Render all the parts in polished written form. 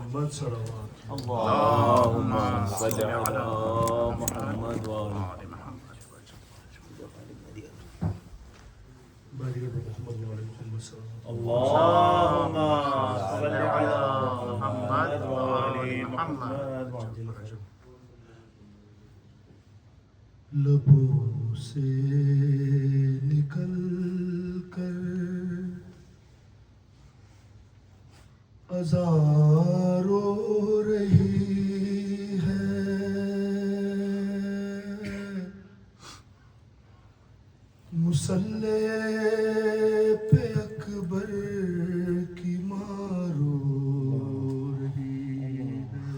محمد صلوات اللهم صل على محمد وآل محمد. اللهم صل على محمد وآل محمد. لبوں سے نکل کر اذان رو رہی ہے، مصلی پہ اکبر کی ماں رو رہی ہے،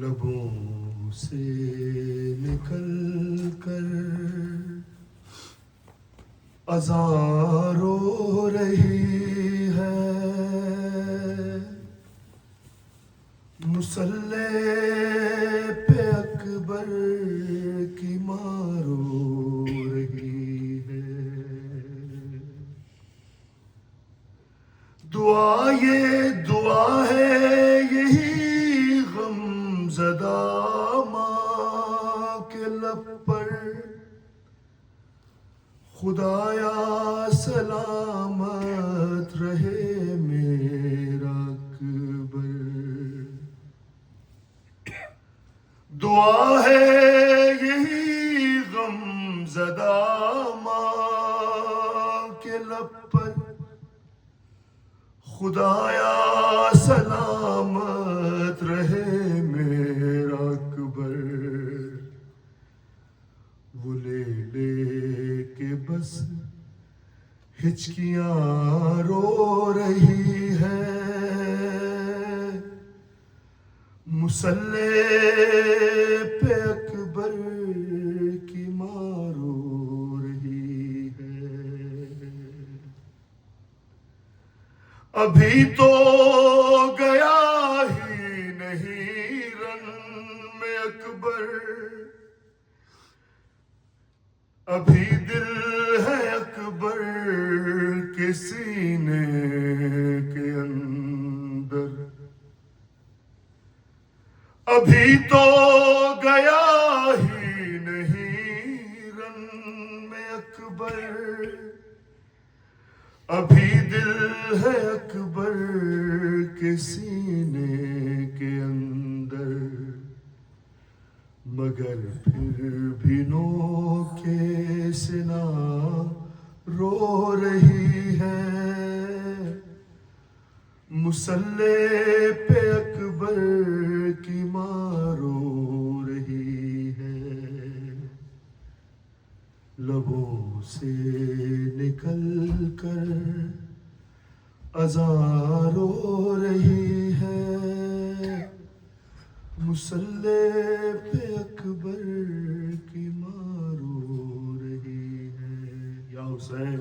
لبوں سے نکل کر اذان رو رہی ہے، مصلی پہ اکبر کی ماں رو رہی ہے، دعا یہ دعا ہے یہی غم زدہ ماں کے لب پر، خدایا سلامت رہے میرا اکبر، دعا ہے یہی غم زدہ ماں کے لب پر، خدایا سلامت رہے میرا اکبر، وہ لے لے کے بس ہچکیاں رو رہی ہے، مصلی پہ اکبر کی ماں رو رہی ہے، ابھی تو گیا ہی نہیں رن میں اکبر، ابھی دل ہے اکبر کے سینے کے اندر، ابھی تو گیا ہی نہیں رن میں اکبر، ابھی دل ہے اکبر کے سینے کے اندر، مگر پھر بھی نوکے سنا رو رہی ہے، مصلی پہ اکبر کی ماں رو رہی ہے، لبوں سے نکل کر اذان رو رہی ہے، مصلی پہ اکبر کی ماں رو رہی ہے، یا حسین